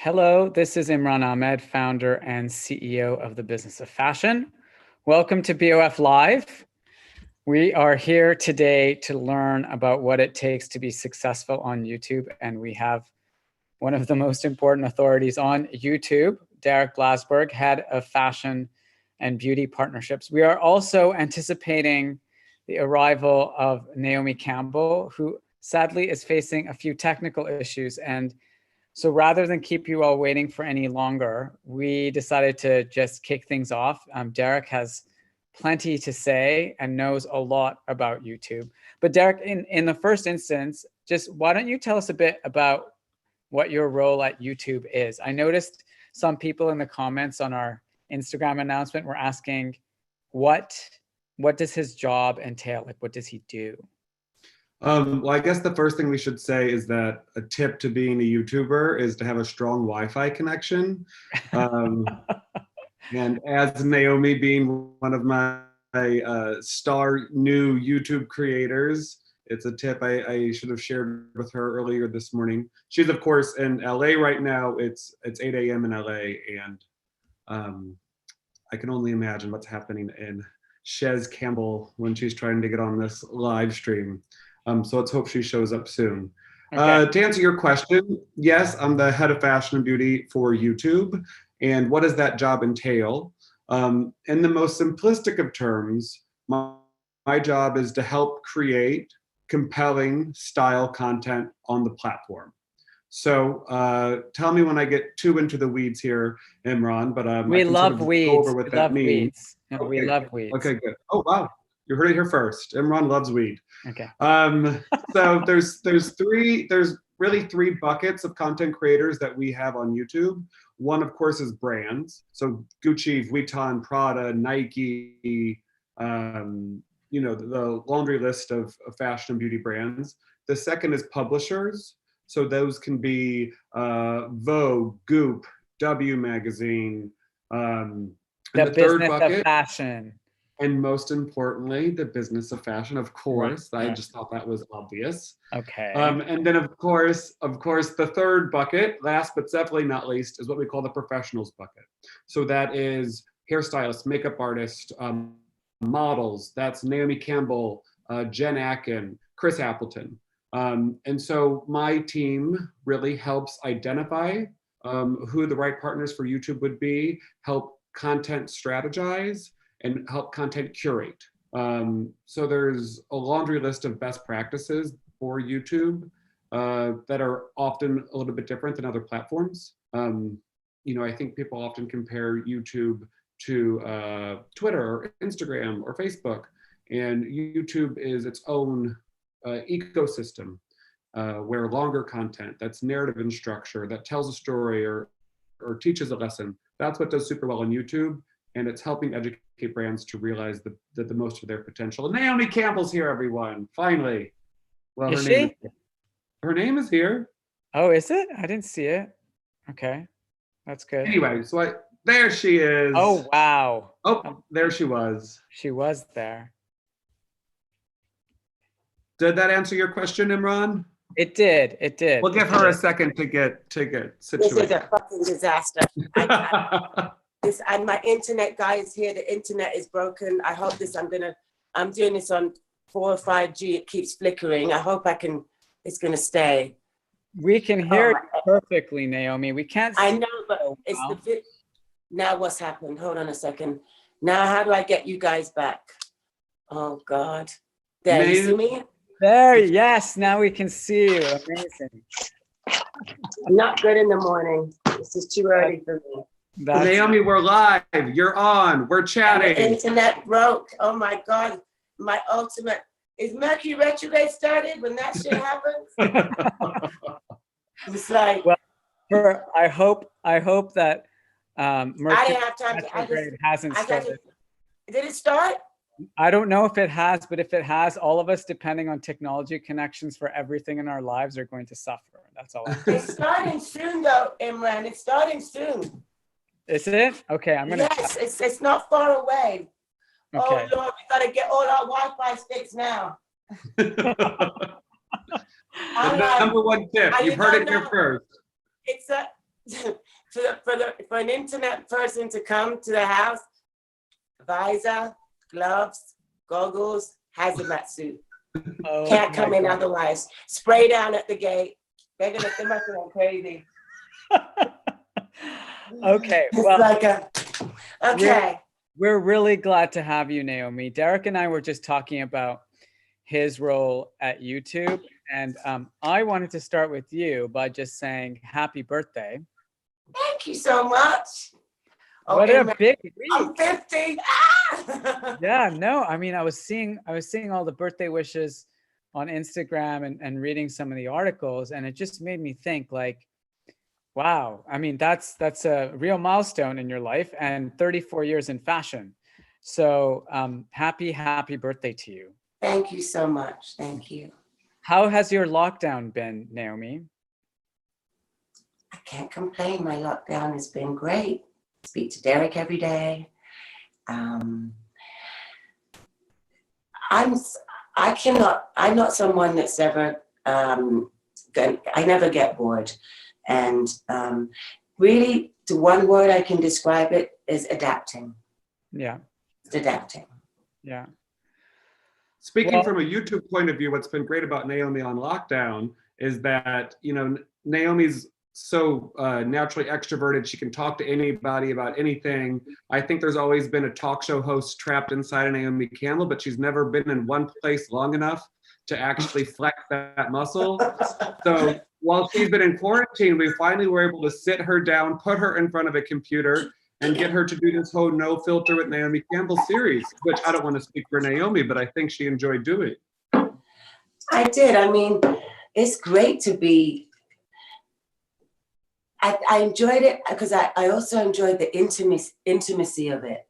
Hello, this is Imran Amed, founder and CEO of the Business of Fashion. Welcome to BOF Live. We are here today to learn about what it takes to be successful on YouTube, and we have one of the most important authorities on YouTube, Derek Blasberg, head of fashion and beauty partnerships. We are also anticipating the arrival of Naomi Campbell, who sadly is facing a few technical issues. And so rather than keep you all waiting for any longer, we decided to just kick things off. Derek has plenty to say and knows a lot about YouTube. But Derek, in the first instance, just why don't you tell us a bit about what your role at YouTube is? I noticed some people in the comments on our Instagram announcement were asking, what does his job entail? Like, what does he do? Well, I guess the first thing we should say is that a tip to being a YouTuber is to have a strong Wi-Fi connection. And as Naomi being one of my star new YouTube creators, it's a tip I should have shared with her earlier this morning. She's of course in LA right now. It's 8 a.m. in LA, and I can only imagine what's happening in Shez Campbell when she's trying to get on this live stream. So let's hope she shows up soon. Okay. To answer your question, yes, I'm the head of fashion and beauty for YouTube. And what does that job entail? In the most simplistic of terms, my job is to help create compelling style content on the platform. So tell me when I get too into the weeds here, Imran, but we love weeds. Go over what that means. Okay. We love weeds. Okay, good. Oh, wow. You heard it here first. Imran loves weed. Okay. So there's really three buckets of content creators that we have on YouTube. One, of course, is brands. So Gucci, Vuitton, Prada, Nike, the laundry list of fashion and beauty brands. The second is publishers. So those can be Vogue, Goop, W Magazine. The third bucket of fashion. And most importantly, the business of fashion, of course. Right. I just thought that was obvious. Okay. And then of course, the third bucket, last but definitely not least, is what we call the professionals bucket. So that is hairstylists, makeup artists, models. That's Naomi Campbell, Jen Atkin, Chris Appleton. And so my team really helps identify who the right partners for YouTube would be, help content strategize, and help content curate. So there's a laundry list of best practices for YouTube that are often a little bit different than other platforms. I think people often compare YouTube to Twitter or Instagram or Facebook, and YouTube is its own ecosystem where longer content that's narrative in structure, that tells a story or teaches a lesson, that's what does super well on YouTube. And it's helping educate brands to realize the most of their potential. And Naomi Campbell's here, everyone. Finally. Well, her name is here. Oh, is it? I didn't see it. Okay, that's good. Anyway, so there she is. Oh, wow. Oh, there she was. She was there. Did that answer your question, Imran? It did. We'll give her a second to get situated. This is a fucking disaster. And my internet guy is here. The internet is broken. I hope I'm doing this on 4 or 5G. It keeps flickering. I hope it's gonna stay. We can hear you perfectly, Naomi. We can't see. I know, but it's now what's happened? Hold on a second. Now, how do I get you guys back? Oh God. There, you see me? There, yes, now we can see you. Amazing. Not good in the morning. This is too early for me. Naomi, we're live. You're on. We're chatting. The internet broke. Oh my God. My ultimate. Is Mercury retrograde started when that shit happens? It's like. Well, I hope that Mercury I didn't have time retrograde hasn't started. Did it start? I don't know if it has, but if it has, all of us, depending on technology connections for everything in our lives, are going to suffer. That's all. It's starting soon, though, Imran. It's starting soon. Is it? Okay, I'm gonna. Yes, it's not far away. Okay. Oh Lord, we gotta get all our Wi-Fi sticks now. The number one tip. You've heard it here first. It's a for an internet person to come to the house, visor, gloves, goggles, hazmat suit. Oh, Can't come in God. otherwise. Spray down at the gate. They must have gone crazy. Okay, It's well, like okay. we're really glad to have you, Naomi. Derek and I were just talking about his role at YouTube, and I wanted to start with you by just saying happy birthday. Thank you so much. What a Imran, big I'm week. 50. Ah! Yeah, no, I mean, I was seeing all the birthday wishes on Instagram and reading some of the articles, and it just made me think like, wow, I mean, that's a real milestone in your life, and 34 years in fashion. So happy birthday to you. Thank you so much. Thank you. How has your lockdown been, Naomi? I can't complain. My lockdown has been great. Speak to Derek every day. I'm not someone that's ever, I never get bored. And really, the one word I can describe it is adapting. Yeah. It's adapting. Yeah. Speaking from a YouTube point of view, what's been great about Naomi on lockdown is that, you know, Naomi's so naturally extroverted. She can talk to anybody about anything. I think there's always been a talk show host trapped inside of Naomi Campbell, but she's never been in one place long enough to actually flex that muscle. So while she's been in quarantine, we finally were able to sit her down, put her in front of a computer, and get her to do this whole no filter with Naomi Campbell series, which I don't want to speak for Naomi, but I think she enjoyed doing. I did. I mean, it's great to be. I enjoyed it because I also enjoyed the intimacy of it,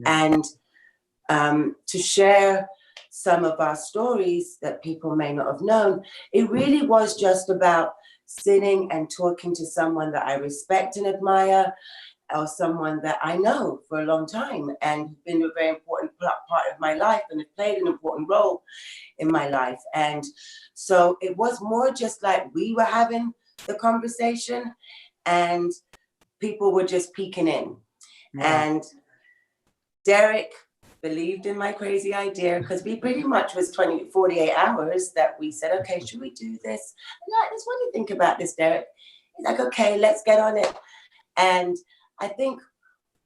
and to share some of our stories that people may not have known. It really was just about sitting and talking to someone that I respect and admire, or someone that I know for a long time and been a very important part of my life and have played an important role in my life. And so it was more just like we were having the conversation and people were just peeking in. And Derek believed in my crazy idea because we pretty much was 48 hours that we said, okay, should we do this? What do you think about this, Derek? He's like, okay, let's get on it. And I think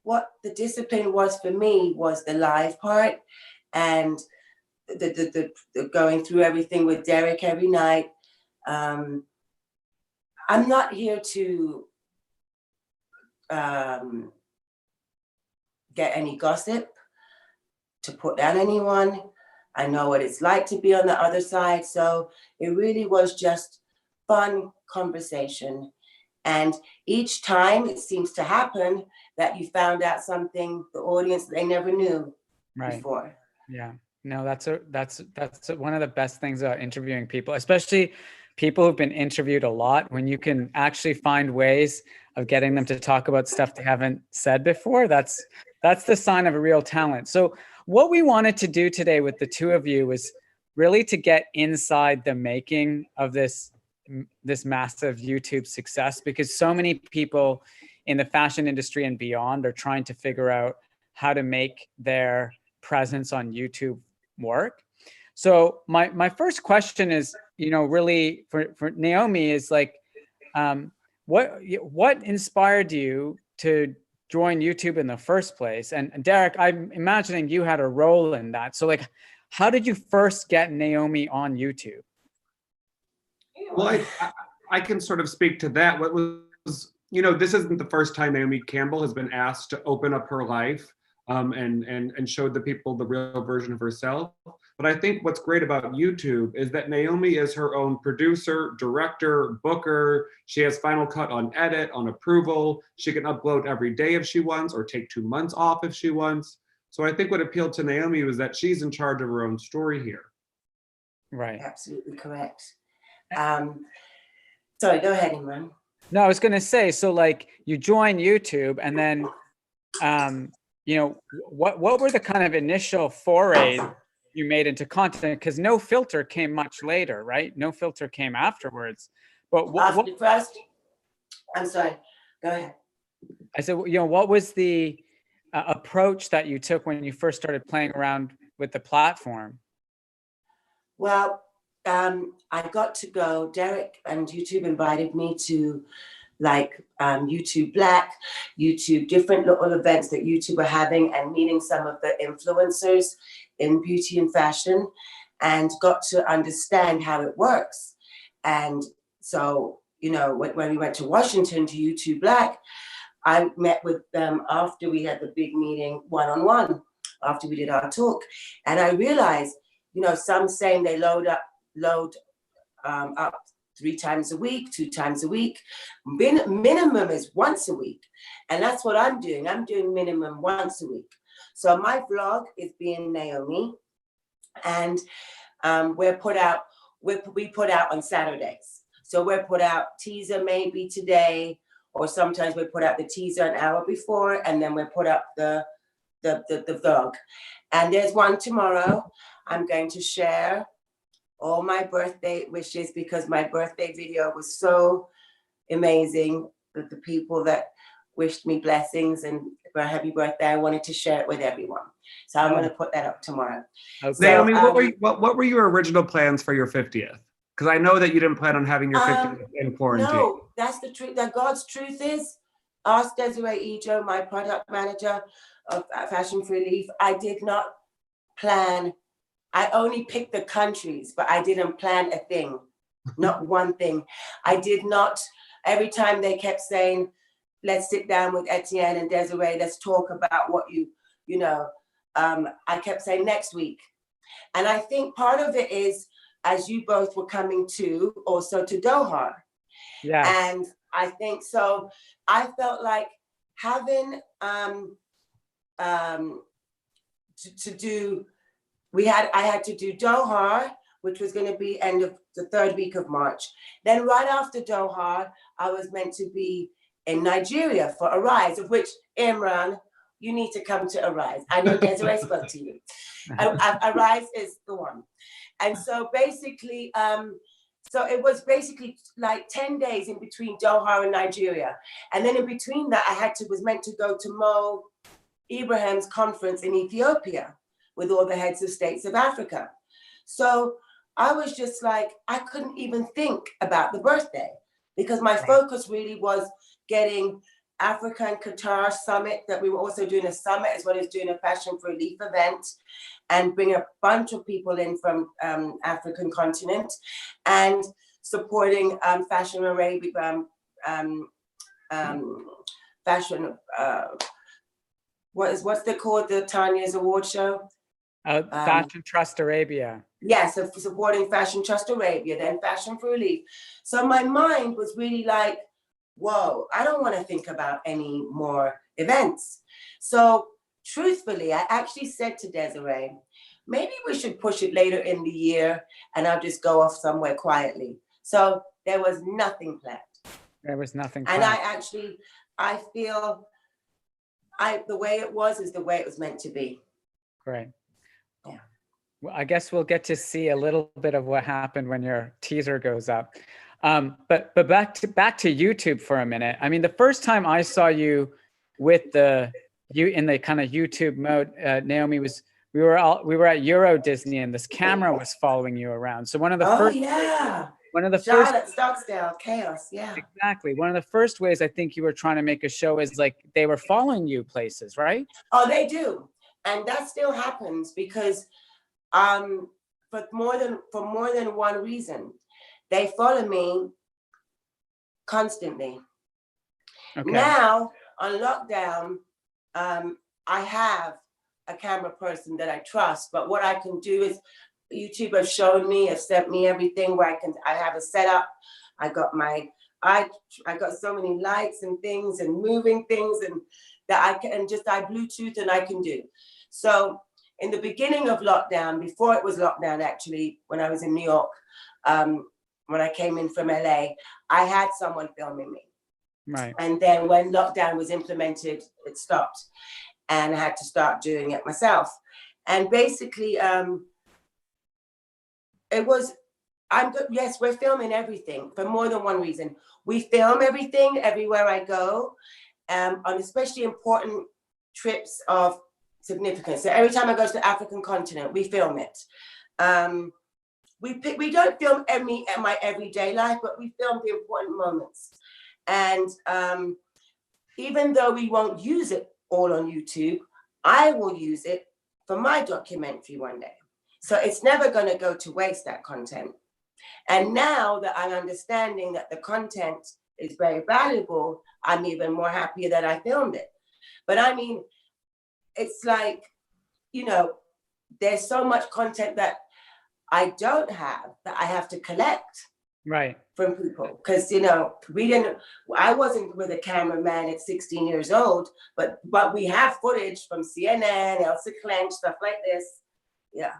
what the discipline was for me was the live part and the going through everything with Derek every night. I'm not here to get any gossip, to put down anyone. I know what it's like to be on the other side. So it really was just fun conversation. And each time it seems to happen that you found out something, the audience, they never knew before. Yeah, no, that's one of the best things about interviewing people, especially people who've been interviewed a lot, when you can actually find ways of getting them to talk about stuff they haven't said before. That's the sign of a real talent. So what we wanted to do today with the two of you was really to get inside the making of this massive YouTube success, because so many people in the fashion industry and beyond are trying to figure out how to make their presence on YouTube work. So my first question is, really for Naomi is like, what inspired you to join YouTube in the first place? And Derek, I'm imagining you had a role in that. So like, how did you first get Naomi on YouTube? Well, I can sort of speak to that. What was, this isn't the first time Naomi Campbell has been asked to open up her life and showed the people the real version of herself. But I think what's great about YouTube is that Naomi is her own producer, director, booker. She has final cut on edit, on approval. She can upload every day if she wants, or take 2 months off if she wants. So I think what appealed to Naomi was that she's in charge of her own story here. Right. Absolutely correct. Sorry, go ahead, Imran. No, I was going to say, so like you join YouTube and then, what were the kind of initial forays you made into content? Because No Filter came much later, right? No Filter came afterwards. But I'm sorry. Go ahead. I said, what was the approach that you took when you first started playing around with the platform? Well, I got to go, Derek and YouTube invited me to YouTube Black, YouTube, different little events that YouTube are having, and meeting some of the influencers in beauty and fashion, and got to understand how it works. And so, when we went to Washington to YouTube Black, I met with them after we had the big meeting one-on-one, after we did our talk. And I realized, some saying they load up 3 times a week, 2 times a week. Minimum is once a week. And that's what I'm doing. I'm doing minimum once a week. So my vlog is being Naomi. And we put out on Saturdays. So we're put out teaser maybe today, or sometimes we put out the teaser an hour before, and then we put up the vlog. And there's one tomorrow. I'm going to share all my birthday wishes, because my birthday video was so amazing with the people that wished me blessings and for a happy birthday. I wanted to share it with everyone. So I'm going to put that up tomorrow. Okay. So, Naomi, what were your original plans for your 50th? Because I know that you didn't plan on having your 50th in quarantine. No, that's the truth. That God's truth is, ask Desiree Ejo, my product manager of Fashion for Relief. I did not plan. I only picked the countries, but I didn't plan a thing, not one thing. I did not. Every time they kept saying, let's sit down with Etienne and Desiree, let's talk about what I kept saying next week. And I think part of it is, as you both were coming to, also to Doha. Yeah. And I think so. I felt like having I had to do Doha, which was going to be end of the 3rd week of March. Then right after Doha, I was meant to be in Nigeria for Arise, of which, Imran, you need to come to Arise. I know Desiree spoke to you. Arise is the one. And so basically, so it was basically like 10 days in between Doha and Nigeria. And then in between that, was meant to go to Mo Ibrahim's conference in Ethiopia with all the heads of states of Africa. So I was just like, I couldn't even think about the birthday, because my focus really was getting Africa and Qatar summit, that we were also doing a summit as well as doing a Fashion for Relief event, and bring a bunch of people in from African continent, and supporting Fashion Arabia, fashion, what's they called, the Tanya's award show? Fashion Trust Arabia. Yes, so supporting Fashion Trust Arabia, then Fashion for Relief. So my mind was really like, whoa, I don't want to think about any more events. So truthfully, I actually said to Desiree, maybe we should push it later in the year, and I'll just go off somewhere quietly. So there was nothing planned. There was nothing planned. And I feel the way it was is the way it was meant to be. Great. Yeah. Well, I guess we'll get to see a little bit of what happened when your teaser goes up. But back to YouTube for a minute. I mean, the first time I saw you with in the kind of YouTube mode, Naomi, we were at Euro Disney, and this camera was following you around. So one of the Charlotte Stocksdale, chaos, yeah. Exactly. One of the first ways I think you were trying to make a show is like they were following you places, right? Oh, they do. And that still happens because for more than one reason. They follow me constantly. Okay. Now on lockdown, I have a camera person that I trust, but what I can do is, YouTube has shown me, have sent me everything where I have a setup. I got so many lights and things and moving things, and that I can I Bluetooth and I can do. So in the beginning of lockdown, before it was lockdown actually, when I was in New York, when I came in from LA, I had someone filming me. Right. And then when lockdown was implemented, it stopped, and I had to start doing it myself. And basically, I'm good. Yes, we're filming everything for more than one reason. We film everything everywhere I go, on especially important trips of significance. So every time I go to the African continent, we film it. We don't film my everyday life, but we film the important moments. And even though we won't use it all on YouTube, I will use it for my documentary one day. So it's never going to go to waste, that content. And now that I'm understanding that the content is very valuable, I'm even more happy that I filmed it. But I mean, it's like, you know, there's so much content that I don't have that I have to collect. Right. From people, because you know, I wasn't with a cameraman at 16 years old, but we have footage from CNN, Elsa Clench, stuff like this. Yeah.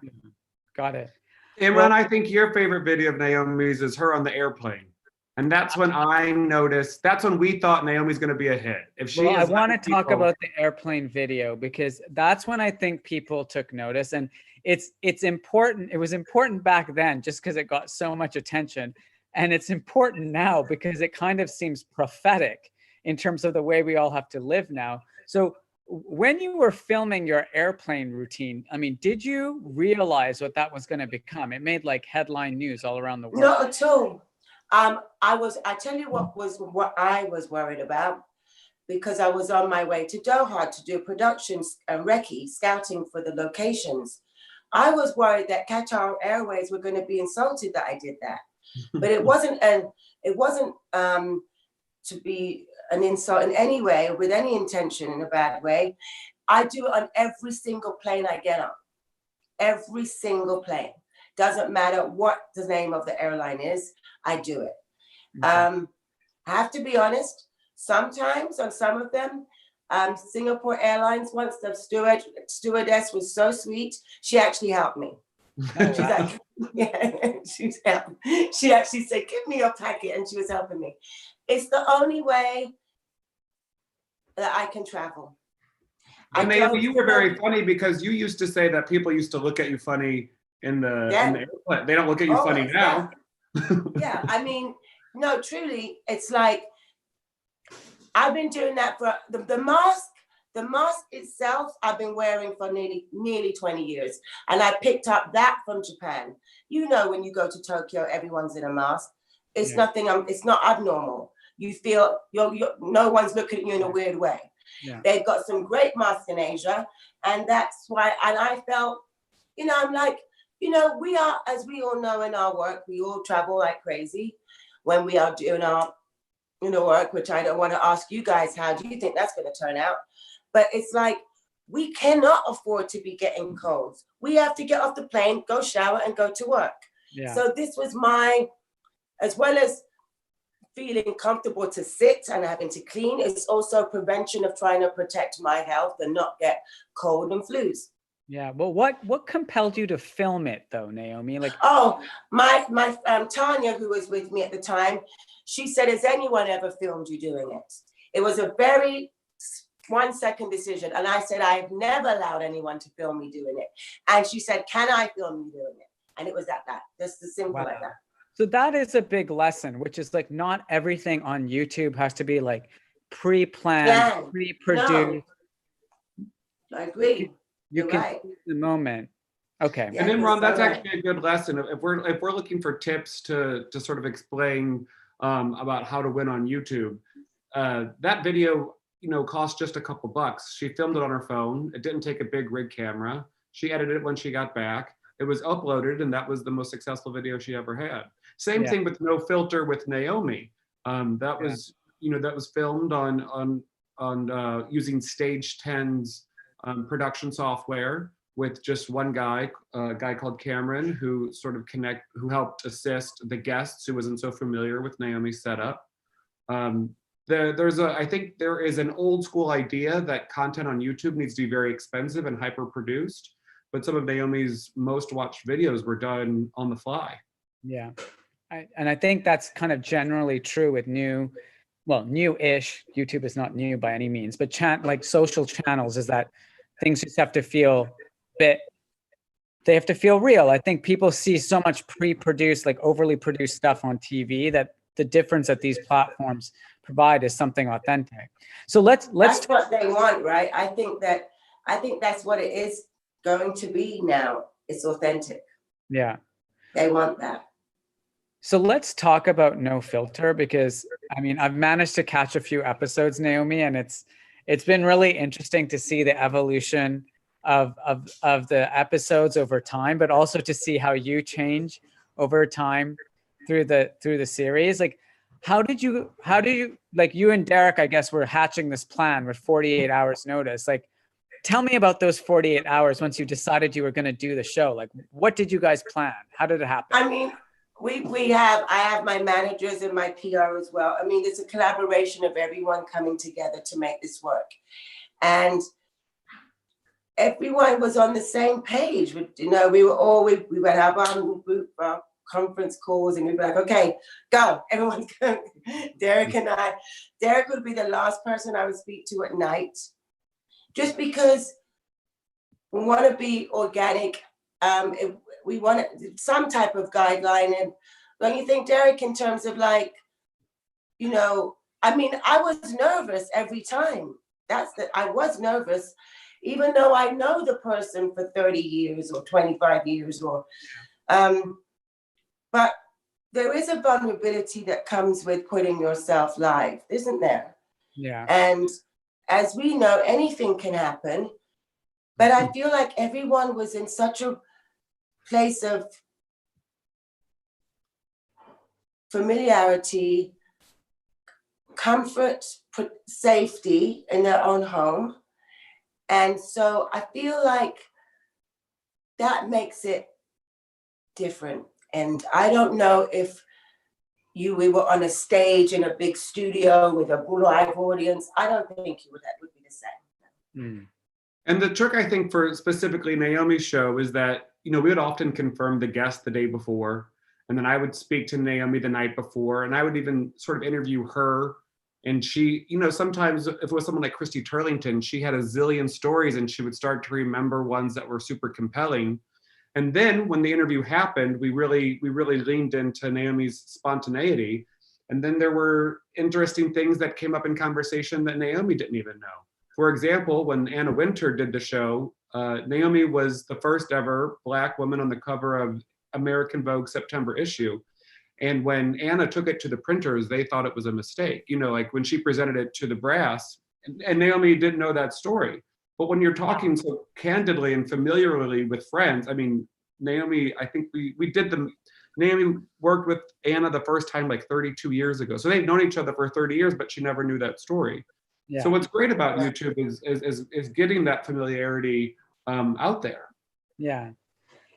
Got it. Imran, Well, I think your favorite video of Naomi's is her on the airplane. And that's when I noticed, that's when we thought Naomi's going to be a hit. If she well, I is want to people, talk about the airplane video, because that's when I think people took notice. And it's important. It was important back then just because it got so much attention. And it's important now because it kind of seems prophetic in terms of the way we all have to live now. So when you were filming your airplane routine, I mean, did you realize what that was going to become? It made like headline news all around the world. Not at all. I tell you what I was worried about, because I was on my way to Doha to do productions and recce, scouting for the locations. I was worried that Qatar Airways were going to be insulted that I did that. But it wasn't to be an insult in any way, with any intention in a bad way. I do it on every single plane I get on. Every single plane. Doesn't matter what the name of the airline is, I do it. I have to be honest, sometimes on some of them, Singapore Airlines, once the stewardess was so sweet, she actually helped me. She's like, yeah, she actually said, give me your packet, and she was helping me. It's the only way that I can travel. And Naomi, you were very funny, because you used to say that people used to look at you funny in the airplane. They don't look at you funny now. Yeah, I mean, no, truly, it's like, I've been doing that for the mask. The mask itself, I've been wearing for nearly 20 years. And I picked up that from Japan. You know, when you go to Tokyo, everyone's in a mask. It's nothing, it's not abnormal. You feel, no one's looking at you in a weird way. Yeah. They've got some great masks in Asia. And that's why, and I felt, you know, I'm like, you know, we are, as we all know in our work, we all travel like crazy when we are doing our, you know, work, which I don't want to ask you guys, how do you think that's going to turn out? But it's like, we cannot afford to be getting colds. We have to get off the plane, go shower, and go to work. Yeah. So this was my, as well as feeling comfortable to sit and having to clean, it's also prevention of trying to protect my health and not get cold and flus. Yeah. Well, what compelled you to film it though, Naomi? Like, oh, my Tanya, who was with me at the time, she said, has anyone ever filmed you doing it? It was a very 1-second decision. And I said, I've never allowed anyone to film me doing it. And she said, can I film you doing it? And it was that, just as simple like that. So that is a big lesson, which is like, not everything on YouTube has to be like pre-planned, pre-produced. No, I agree. You can right. The moment. Okay. And then Imran, that's actually a good lesson. If we're looking for tips to sort of explain about how to win on YouTube, that video, you know, cost just a couple bucks. She filmed it on her phone. It didn't take a big rig camera. She edited it when she got back. It was uploaded, and that was the most successful video she ever had. Same thing with No Filter with Naomi. That was, you know, that was filmed on using Stage 10's production software with just one guy, a guy called Cameron, who sort of who helped assist the guests who wasn't so familiar with Naomi's setup. I think there is an old school idea that content on YouTube needs to be very expensive and hyper produced, but some of Naomi's most watched videos were done on the fly. Yeah. And I think that's kind of generally true with new-ish, YouTube is not new by any means, but like social channels, is that things just have to feel a bit they have to feel real. I think people see so much pre-produced, like overly produced stuff on TV, that the difference that these platforms provide is something authentic. So let's that's what they want, right? I think that's what it is going to be now. It's authentic. Yeah. They want that. So let's talk about No Filter, because I mean, I've managed to catch a few episodes, Naomi, and it's been really interesting to see the evolution of the episodes over time, but also to see how you change over time through the series. Like, how do you, like, you and Derek, I guess, were hatching this plan with 48 hours notice. Like, tell me about those 48 hours once you decided you were going to do the show. Like, what did you guys plan? How did it happen? I mean, I have my managers and my PR as well. I mean, there's a collaboration of everyone coming together to make this work. And everyone was on the same page. You know, we would have our conference calls, and we'd be like, okay, go. Everyone's going. Derek would be the last person I would speak to at night, just because we want to be organic. We want some type of guideline. And don't you think, Derek, in terms of, like, you know, I mean, I was nervous every time. I was nervous, even though I know the person for 30 years or 25 years but there is a vulnerability that comes with putting yourself live, isn't there? Yeah. And as we know, anything can happen. But I feel like everyone was in such a place of familiarity, comfort, safety in their own home. And so I feel like that makes it different. And I don't know if we were on a stage in a big studio with a live audience. I don't think that would be the same. And the trick, I think, for specifically Naomi's show is that, you know, we would often confirm the guest the day before, and then I would speak to Naomi the night before, and I would even sort of interview her. And she, you know, sometimes if it was someone like Christy Turlington, she had a zillion stories and she would start to remember ones that were super compelling. And then when the interview happened, we really leaned into Naomi's spontaneity. And then there were interesting things that came up in conversation that Naomi didn't even know. For example, when Anna Wintour did the show, Naomi was the first ever Black woman on the cover of American Vogue September issue. And when Anna took it to the printers, they thought it was a mistake. You know, like when she presented it to the brass, and Naomi didn't know that story. But when you're talking so candidly and familiarly with friends, I mean, Naomi, I think Naomi worked with Anna the first time like 32 years ago. So they've known each other for 30 years, but she never knew that story. Yeah. So what's great about YouTube is getting that familiarity out there. Yeah.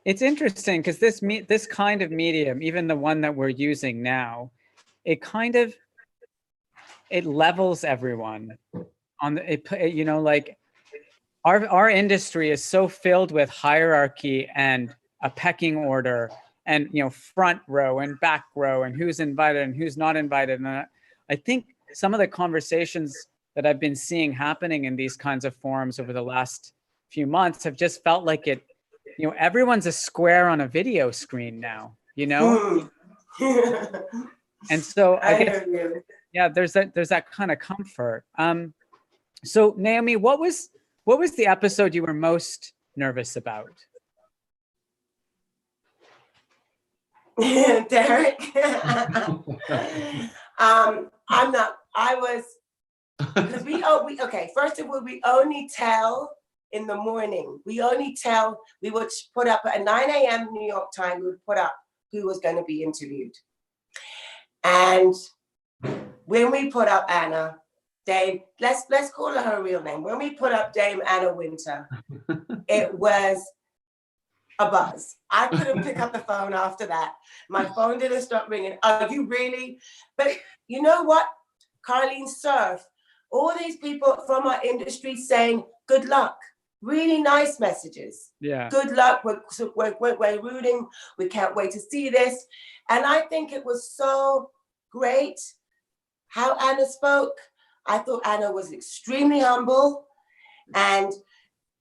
It's interesting because this kind of medium, even the one that we're using now, it levels everyone on you know, like our industry is so filled with hierarchy and a pecking order, and, you know, front row and back row, and who's invited and who's not invited. And I think some of the conversations that I've been seeing happening in these kinds of forums over the last few months have just felt like it, you know, everyone's a square on a video screen now, you know? And so I guess, yeah, there's that kind of comfort. So Naomi, what was the episode you were most nervous about? Derek. Okay, first of all, we only tell in the morning. We would put up at 9 a.m. New York time, we would put up who was going to be interviewed. And when we put up Anna, Dame, let's call her real name. When we put up Dame Anna Wintour, it was a buzz. I couldn't pick up the phone after that. My phone didn't stop ringing. Are you really? But you know what? Carlene Surf, all these people from our industry saying, good luck. Really nice messages. Yeah. Good luck. We're rooting. We can't wait to see this. And I think it was so great how Anna spoke. I thought Anna was extremely humble and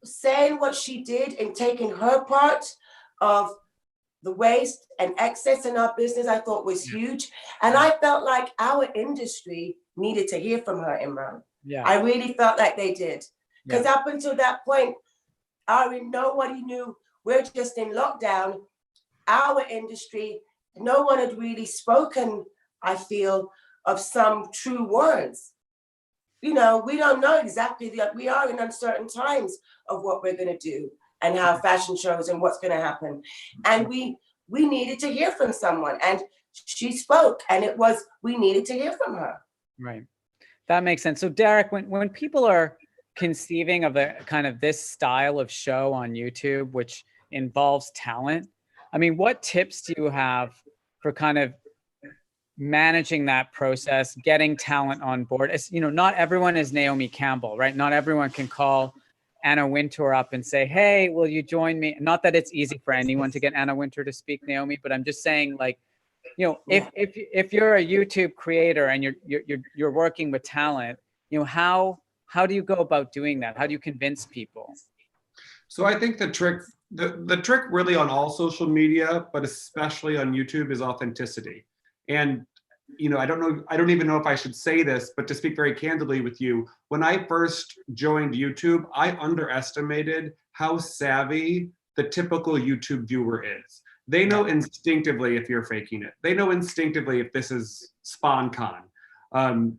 saying what she did and taking her part of the waste and excess in our business, I thought was huge. And I felt like our industry needed to hear from her, Imran. Yeah. I really felt like they did. Because up until that point, nobody knew. We're just in lockdown. Our industry, no one had really spoken, I feel, of some true words. You know, we don't know exactly, we are in uncertain times of what we're going to do and how fashion shows and what's going to happen. And we needed to hear from someone, and she spoke, and we needed to hear from her. Right. That makes sense. So Derek, when people are conceiving of a kind of this style of show on YouTube, which involves talent, I mean, what tips do you have for kind of managing that process, getting talent on board? It's, you know, not everyone is Naomi Campbell, right? Not everyone can call Anna Wintour up and say, hey, will you join me? Not that it's easy for anyone to get Anna Wintour to speak, Naomi, but I'm just saying, like, you know, if you're a YouTube creator and you're working with talent, you know, how do you go about doing that? How do you convince people? So I think the trick really on all social media, but especially on YouTube, is authenticity. And, you know, I don't even know if I should say this, but to speak very candidly with you, when I first joined YouTube, I underestimated how savvy the typical YouTube viewer is. They know instinctively if you're faking it. They know instinctively if this is SponCon. And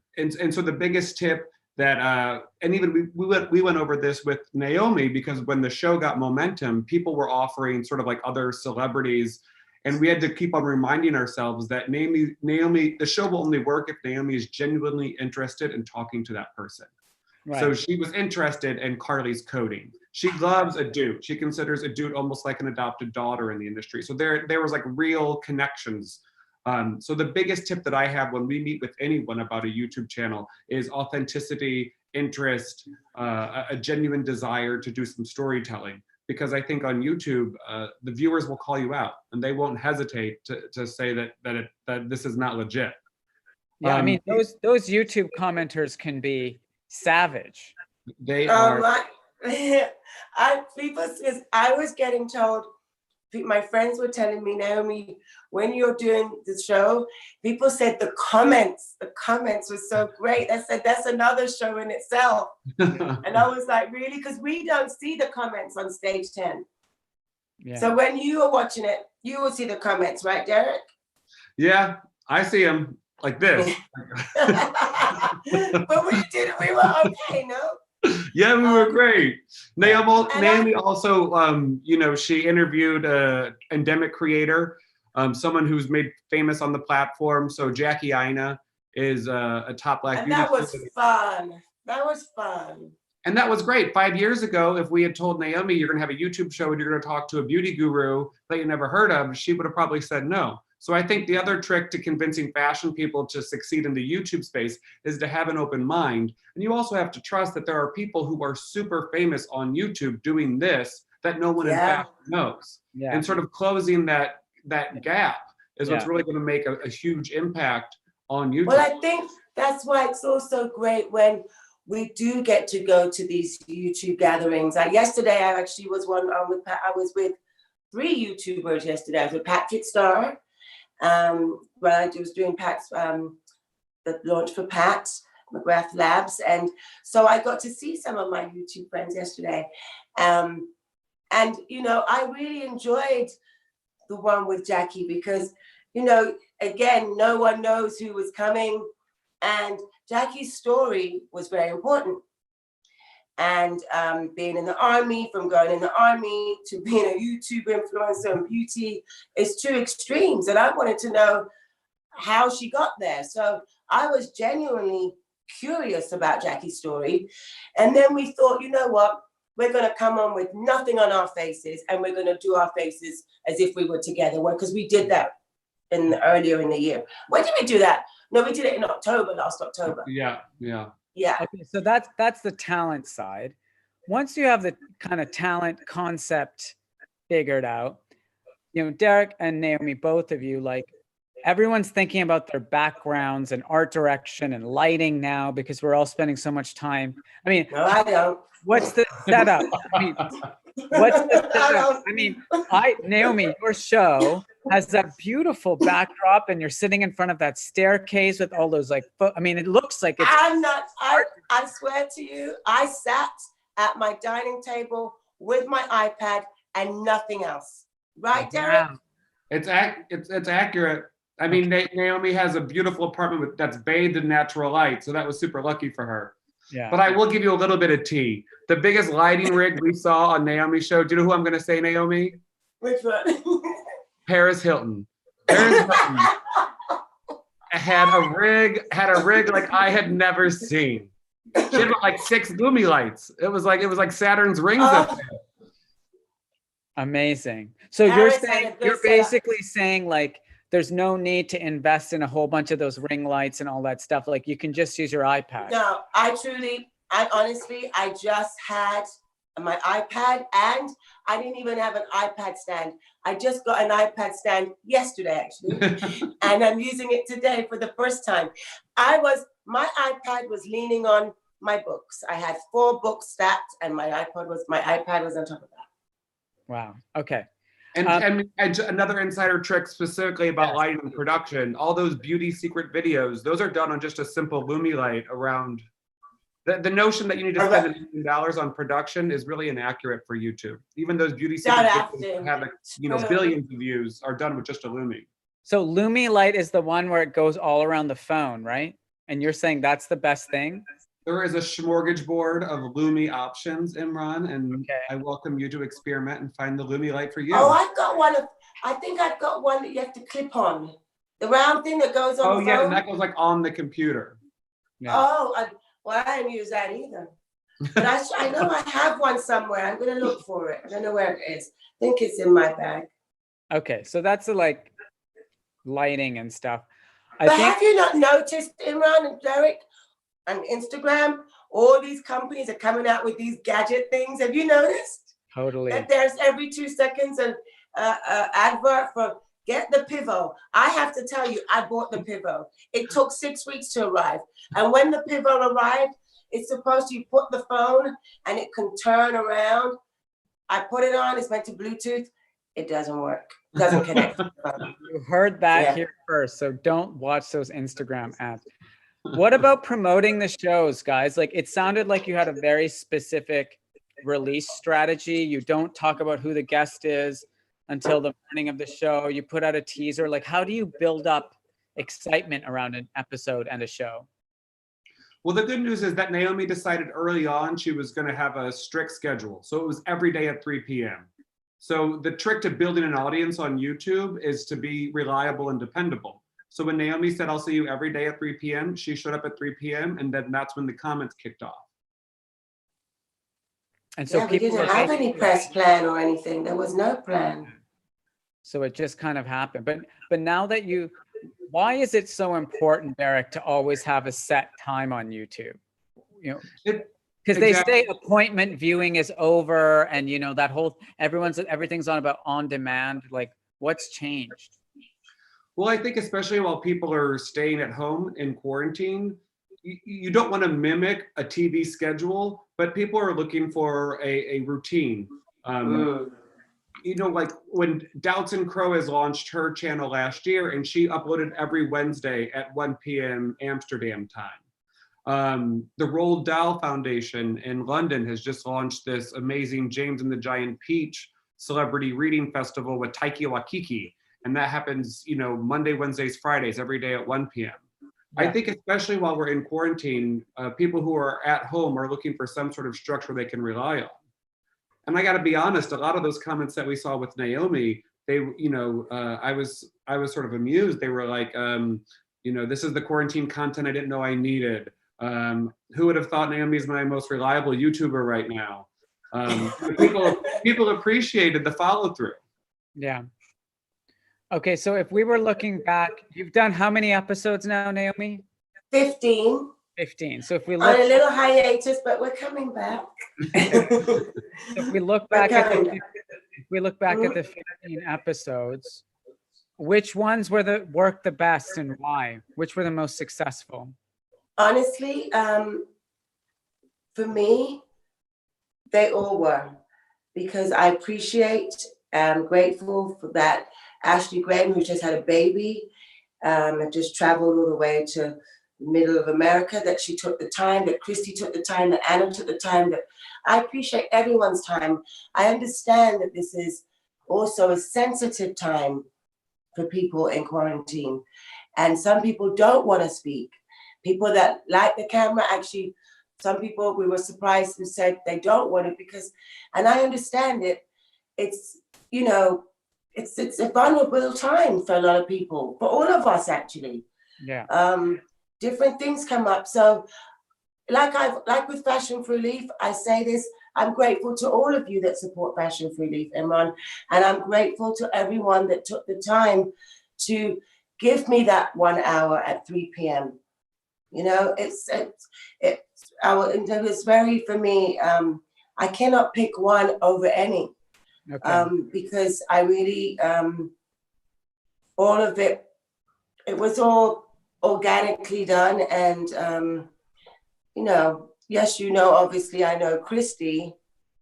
so the biggest tip that, and even we went over this with Naomi, because when the show got momentum, people were offering sort of like other celebrities, and we had to keep on reminding ourselves that Naomi, the show will only work if Naomi is genuinely interested in talking to that person. Right. So she was interested in Carly's coding. She loves Adut. She considers Adut almost like an adopted daughter in the industry. So there was like real connections. So the biggest tip that I have when we meet with anyone about a YouTube channel is authenticity, interest, a genuine desire to do some storytelling. Because I think on YouTube, the viewers will call you out, and they won't hesitate to say that this is not legit. Yeah, I mean, those YouTube commenters can be savage. They are. I was getting told, my friends were telling me, Naomi, when you're doing the show, people said the comments were so great. I said, that's another show in itself. And I was like, really? Because we don't see the comments on Stage 10. Yeah. So when you are watching it, you will see the comments, right, Derek? Yeah, I see them like this. But we did it. We were okay, no? Yeah, we were great. Naomi also, you know, she interviewed an endemic creator, someone who's made famous on the platform. So Jackie Aina is a top Black beauty. That was fun. That was fun. And that was great. 5 years ago, if we had told Naomi, you're going to have a YouTube show and you're going to talk to a beauty guru that you never heard of, she would have probably said no. So I think the other trick to convincing fashion people to succeed in the YouTube space is to have an open mind. And you also have to trust that there are people who are super famous on YouTube doing this that no one in fashion knows. Yeah. And sort of closing that gap is what's really going to make a huge impact on YouTube. Well, I think that's why it's also great when we do get to go to these YouTube gatherings. Yesterday, I actually was I was with 3 YouTubers yesterday. I was with Patrick Starr. When I was doing Pat's, the launch for Pat McGrath Labs. And so I got to see some of my YouTube friends yesterday. And, you know, I really enjoyed the one with Jackie because, you know, again, no one knows who was coming. And Jackie's story was very important. And being in the army, from going in the army to being a YouTube influencer and beauty is 2 extremes. And I wanted to know how she got there. So I was genuinely curious about Jackie's story. And then we thought, you know what? We're going to come on with nothing on our faces, and we're going to do our faces as if we were together. Because we did that earlier in the year. When did we do that? No, we did it in last October. Yeah. Yeah. Okay, so that's the talent side. Once you have the kind of talent concept figured out, you know, Derek and Naomi, both of you, like, everyone's thinking about their backgrounds and art direction and lighting now because we're all spending so much time. I mean, No, I don't. what's the setup? I mean, what's the setup? I mean, Naomi, your show has that beautiful backdrop and you're sitting in front of that staircase with all those like, I mean, it looks like it's. I swear to you, I sat at my dining table with my iPad and nothing else. Right, Derek? Wow. It's accurate. I mean, Naomi has a beautiful apartment that's bathed in natural light, so that was super lucky for her. Yeah. But I will give you a little bit of tea. The biggest lighting rig we saw on Naomi's show, do you know who I'm going to say, Naomi? Which one? Paris Hilton. Paris Hilton had a rig like I had never seen. She had like 6 Lumi lights. It was like Saturn's rings up there. Amazing. So you're basically saying like there's no need to invest in a whole bunch of those ring lights and all that stuff. Like you can just use your iPad. No, I honestly, I just had my iPad and I didn't even have an iPad stand. I just got an iPad stand yesterday, actually. And I'm using it today for the first time. My iPad was leaning on my books. I had 4 books stacked and my iPad was on top of that. Wow. Okay. And another insider trick specifically about lighting and production, all those beauty secret videos, those are done on just a simple Lumi light around. The notion that you need to spend $1 million on production is really inaccurate for YouTube. Even those beauty secret videos that have billions of views are done with just a Lumi. So Lumi light is the one where it goes all around the phone, right? And you're saying that's the best thing? There is a smorgasbord of Lumi options, Imran, and I welcome you to experiment and find the Lumi light for you. Oh, I've got one. I think I've got one that you have to clip on. The round thing that goes on the phone. Oh, yeah, and that goes like on the computer. Yeah. Oh, I didn't use that either. But I know I have one somewhere. I'm going to look for it. I don't know where it is. I think it's in my bag. Okay, so that's the like lighting and stuff. Have you not noticed, Imran and Derek, on Instagram, all these companies are coming out with these gadget things? Have you noticed? Totally. That there's every 2 seconds an advert for get the Pivo. I have to tell you, I bought the Pivo. It took 6 weeks to arrive. And when the Pivo arrived, it's supposed to, you put the phone and it can turn around. I put it on, it's meant to Bluetooth. It doesn't work. It doesn't connect. You heard that here first, so don't watch those Instagram ads. What about promoting the shows, guys? Like it sounded like you had a very specific release strategy. You don't talk about who the guest is until the morning of the show. You put out a teaser. Like how do you build up excitement around an episode and a show? Well, the good news is that Naomi decided early on she was going to have a strict schedule. So it was every day at 3 p.m. So the trick to building an audience on YouTube is to be reliable and dependable. So when Naomi said, I'll see you every day at 3 p.m., she showed up at 3 p.m. and then that's when the comments kicked off. And so we didn't have any press plan or anything. There was no plan. So it just kind of happened. But now that why is it so important, Derek, to always have a set time on YouTube? You know, because they say appointment viewing is over and, you know, that whole, everything's on about on demand. Like what's changed? Well, I think especially while people are staying at home in quarantine, you don't want to mimic a TV schedule, but people are looking for a routine. You know, like when Doubts and Crow has launched her channel last year and she uploaded every Wednesday at 1 p.m. Amsterdam time. The Roald Dahl Foundation in London has just launched this amazing James and the Giant Peach celebrity reading festival with Taiki Wakiki. And that happens, you know, Monday, Wednesdays, Fridays, every day at 1 p.m. I think especially while we're in quarantine, people who are at home are looking for some sort of structure they can rely on. And I got to be honest, a lot of those comments that we saw with Naomi, they, you know, I was sort of amused. They were like, you know, this is the quarantine content I didn't know I needed. Who would have thought Naomi is my most reliable YouTuber right now? People appreciated the follow through. Yeah. Okay, so if we were looking back, you've done how many episodes now, Naomi? 15. 15. So if we look on a little hiatus, but we're coming back. If we look back at the 15 episodes, which ones worked the best and why? Which were the most successful? Honestly, for me, they all were, because I appreciate, I'm grateful for that Ashley Graham, who just had a baby, and just traveled all the way to the middle of America, that she took the time, that Christy took the time, that Anna took the time, that I appreciate everyone's time. I understand that this is also a sensitive time for people in quarantine. And some people don't want to speak. People that like the camera, actually, some people, we were surprised who said they don't want it because, and I understand it, it's, you know, it's a vulnerable time for a lot of people, for all of us actually. Yeah. Different things come up. So like with Fashion for Relief, I say this, I'm grateful to all of you that support Fashion for Relief, Imran, and I'm grateful to everyone that took the time to give me that 1 hour at 3 p.m. You know, it's very, for me, I cannot pick one over any. Okay. Because I really, all of it, it was all organically done. And, you know, yes, you know, obviously I know Christy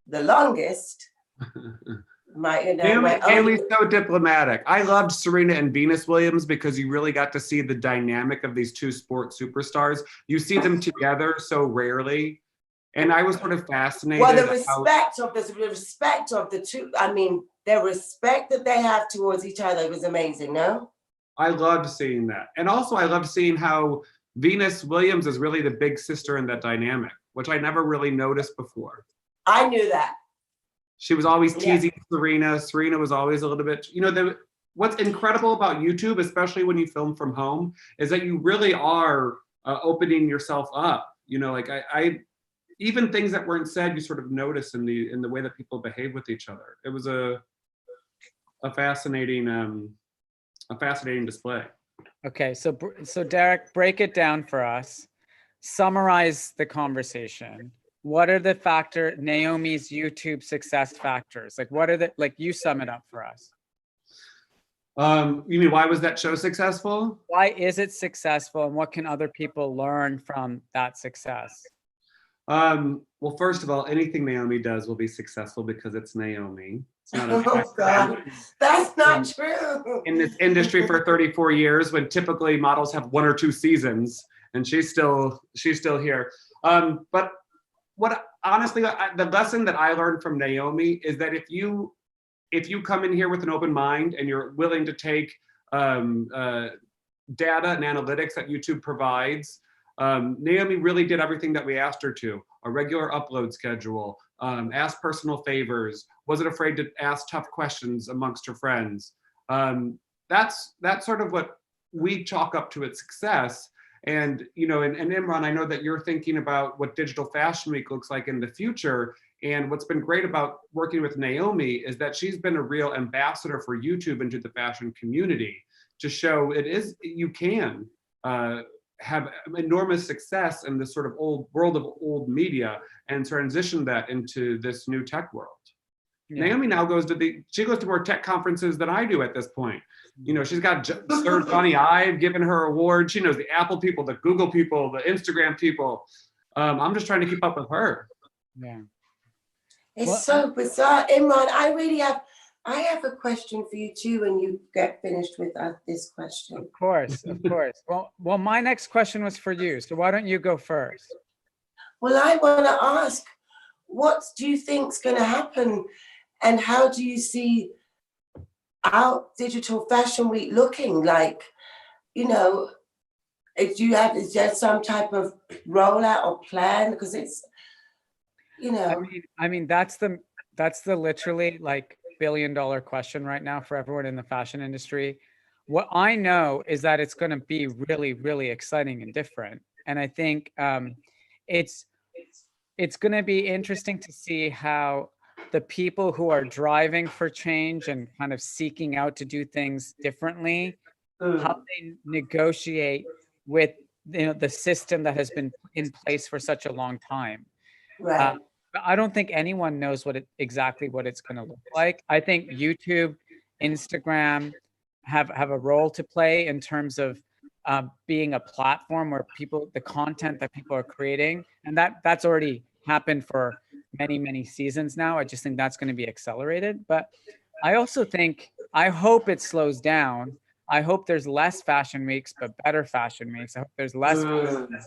the longest. Naomi's so diplomatic. I loved Serena and Venus Williams because you really got to see the dynamic of these two sport superstars. You see them together so rarely. And I was sort of fascinated. Well, the respect of the two, I mean, the respect that they have towards each other was amazing, no? I loved seeing that. And also I loved seeing how Venus Williams is really the big sister in that dynamic, which I never really noticed before. I knew that. She was always teasing Serena. Serena was always a little bit, you know, what's incredible about YouTube, especially when you film from home, is that you really are opening yourself up. You know, like I even things that weren't said, you sort of notice in the way that people behave with each other. It was a fascinating display. Okay, so Derek, break it down for us. Summarize the conversation. What are the Naomi's YouTube success factors? Like, what are you sum it up for us. You mean, why was that show successful? Why is it successful, and what can other people learn from that success? Well, first of all, anything Naomi does will be successful because it's Naomi. It's not oh God, that's not true. In this industry for 34 years, when typically models have 1 or 2 seasons, and she's still here. But what honestly, the lesson that I learned from Naomi is that if you come in here with an open mind and you're willing to take data and analytics that YouTube provides, Naomi really did everything that we asked her to. A regular upload schedule, asked personal favors, wasn't afraid to ask tough questions amongst her friends. That's sort of what we chalk up to its success. And, you know, and Imran, I know that you're thinking about what Digital Fashion Week looks like in the future. And what's been great about working with Naomi is that she's been a real ambassador for YouTube into the fashion community to show you can have enormous success in this sort of world of old media and transition that into this new tech world. Yeah. Naomi now goes to more tech conferences than I do at this point. You know, she's got Sir Johnny Ive giving her awards. She knows the Apple people, the Google people, the Instagram people. I'm just trying to keep up with her. Yeah. It's so bizarre. Imran, I have a question for you too when you get finished with this question. Of course. Well, my next question was for you. So why don't you go first? Well, I want to ask, what do you think's going to happen, and how do you see our Digital Fashion Week looking like? You know, is there some type of rollout or plan? Because it's, you know. I mean, that's the literally like billion-dollar question right now for everyone in the fashion industry. What I know is that it's going to be really, really exciting and different. And I think it's going to be interesting to see how the people who are driving for change and kind of seeking out to do things differently, how they negotiate with, you know, the system that has been in place for such a long time. Right. I don't think anyone knows exactly what it's going to look like. I think YouTube, Instagram, have a role to play in terms of being a platform where the content that people are creating, and that's already happened for many seasons now. I just think that's going to be accelerated. But I also think, I hope it slows down. I hope there's less fashion weeks, but better fashion weeks. I hope there's less fashion shows,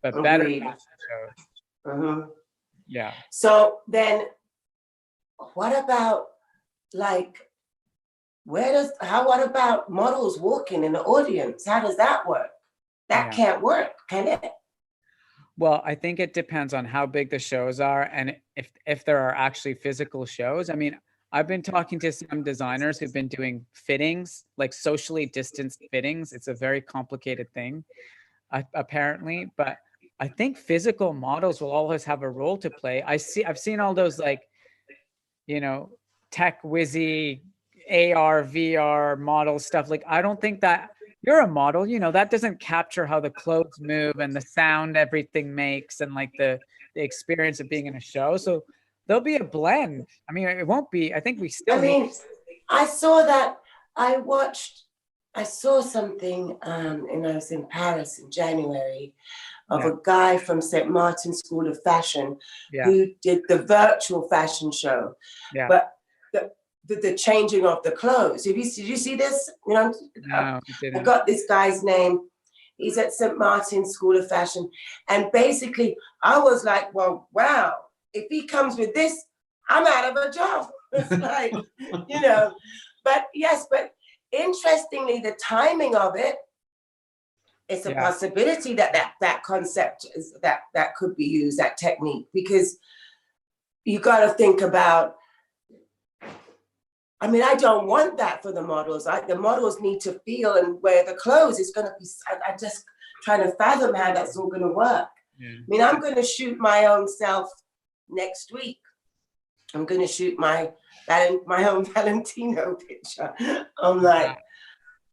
but better fashion shows. Yeah. So then what about like, what about models walking in the audience? How does that work? That can't work, can it? Well, I think it depends on how big the shows are and if there are actually physical shows. I mean, I've been talking to some designers who've been doing fittings, like socially distanced fittings. It's a very complicated thing, apparently, but I think physical models will always have a role to play. I've seen all those, like, you know, tech whizzy AR, VR model stuff. Like, I don't think that you're a model, you know, that doesn't capture how the clothes move and the sound everything makes and like the experience of being in a show. So there'll be a blend. I mean, it won't be, I think we still I saw that, I saw something, and I was in Paris in January, of a guy from St. Martin's School of Fashion who did the virtual fashion show. But the changing of the clothes. Did you see this? You know, no, I got this guy's name. He's at St. Martin's School of Fashion. And basically, I was like, well, wow, if he comes with this, I'm out of a job. It's like, you know, but yes, but interestingly, the timing of it, it's a possibility that concept is that could be used, that technique, because you got to think about, I mean, I don't want that for the models. The models need to feel and wear the clothes. It's going to be, I'm just trying to fathom how that's all going to work. I mean, I'm going to shoot my own self next week. I'm going to shoot my own Valentino picture. I'm like,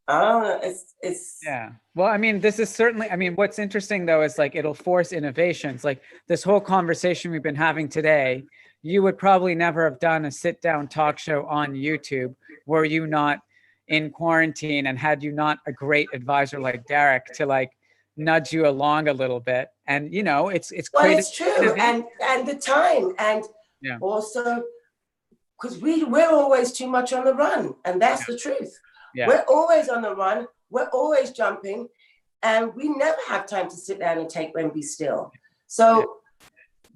oh, it's. Yeah. Well, I mean, this is certainly, I mean, what's interesting though, is like, it'll force innovations. Like this whole conversation we've been having today, you would probably never have done a sit down talk show on YouTube were you not in quarantine and had you not a great advisor like Derek to like nudge you along a little bit. And, you know, it's well, it's true. And the time, and also because we're always too much on the run, and that's the truth. We're always on the run. We're always jumping, and we never have time to sit down and take and be still. So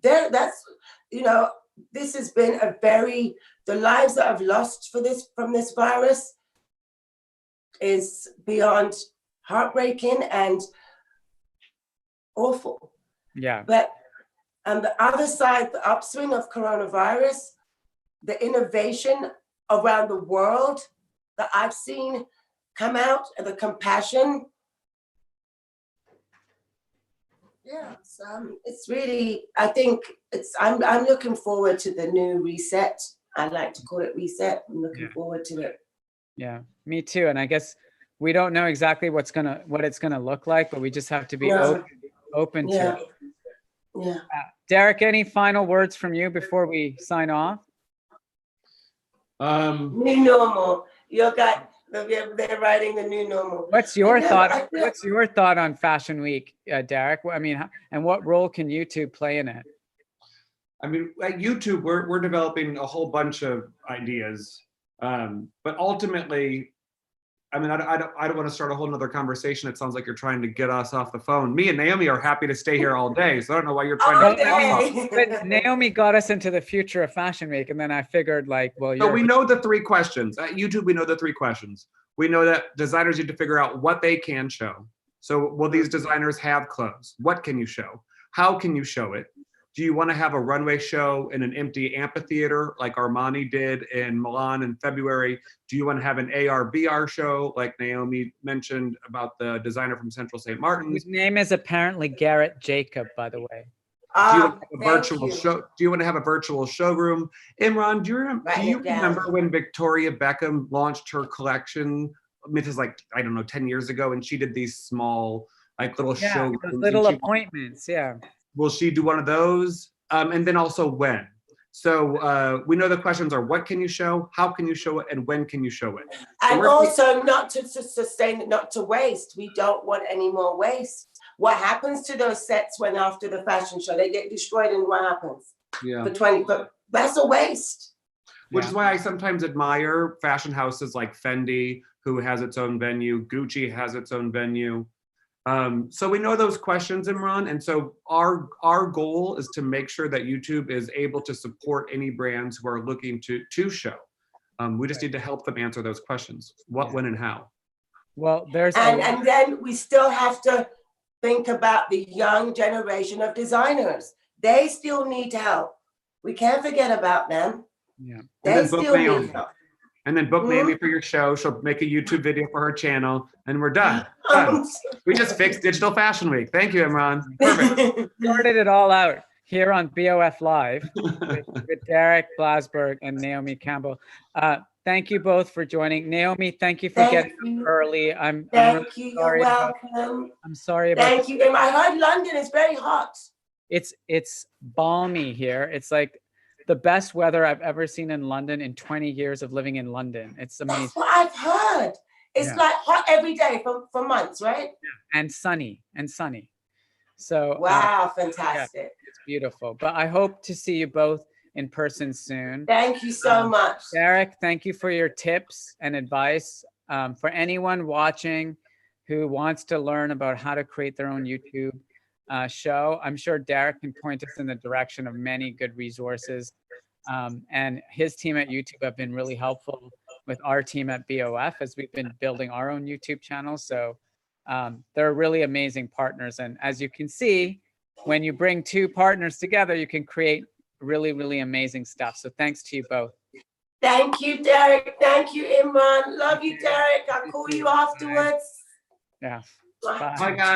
that's, you know, this has been the lives that I've lost from this virus is beyond heartbreaking and awful. Yeah. But on the other side, the upswing of coronavirus, the innovation around the world that I've seen come out, and the compassion. Yeah, it's really, I think I'm looking forward to the new reset. I like to call it reset. I'm looking forward to it. Yeah, me too. And I guess we don't know exactly what it's gonna look like, but we just have to be open to it. Yeah. Derek, any final words from you before we sign off? New normal. They're writing the new normal. What's your thought? What's your thought on Fashion Week, Derek? I mean, and what role can YouTube play in it? I mean, at YouTube, we're developing a whole bunch of ideas, but ultimately, I mean, I don't want to start a whole nother conversation. It sounds like you're trying to get us off the phone. Me and Naomi are happy to stay here all day, so I don't know why you're trying to get us off. But Naomi got us into the future of Fashion Week, and then I figured, like, well, so we know the 3 questions. At YouTube, we know the 3 questions. We know that designers need to figure out what they can show. So will these designers have clothes? What can you show? How can you show it? Do you want to have a runway show in an empty amphitheater like Armani did in Milan in February? Do you want to have an AR VR show like Naomi mentioned about the designer from Central St. Martin's? His name is apparently Garrett Jacob, by the way. Do you want to have a virtual show? Do you want to have a virtual showroom? Imran, do you remember when Victoria Beckham launched her collection? I mean, it was like, I don't know, 10 years ago, and she did these small, like little showrooms. Little appointments, Will she do one of those? And then also when? So we know the questions are, what can you show, how can you show it, and when can you show it? And also not to sustain it, not to waste. We don't want any more waste. What happens to those sets when after the fashion show? They get destroyed, and what happens? Yeah. But that's a waste. Which is why I sometimes admire fashion houses like Fendi, who has its own venue. Gucci has its own venue. So we know those questions, Imran, and so our goal is to make sure that YouTube is able to support any brands who are looking to show. We just need to help them answer those questions: what, when, and how. Well, there's and then we still have to think about the young generation of designers. They still need help. We can't forget about them. Yeah. They still need help. And then book Naomi for your show. She'll make a YouTube video for her channel, and we're done. We just fixed Digital Fashion Week. Thank you, Imran. Perfect. Sorted it all out here on BOF Live with Derek Blasberg and Naomi Campbell. Thank you both for joining. Naomi, thank you for getting up early. I'm really sorry. You're welcome. I'm sorry about. Thank you. I heard London is very hot. It's balmy here. It's like the best weather I've ever seen in London in 20 years of living in London. It's amazing. That's what I've heard. It's like hot every day for months, right? Yeah. And sunny. So wow, fantastic. Yeah, it's beautiful. But I hope to see you both in person soon. Thank you so much. Derek, thank you for your tips and advice. For anyone watching who wants to learn about how to create their own YouTube show, I'm sure Derek can point us in the direction of many good resources. And his team at YouTube have been really helpful with our team at BOF as we've been building our own YouTube channel. So they're really amazing partners. And as you can see, when you bring two partners together, you can create really, really amazing stuff. So thanks to you both. Thank you, Derek. Thank you, Imran. Love you, Derek. I'll call you afterwards. Yeah. Bye. Bye, guys.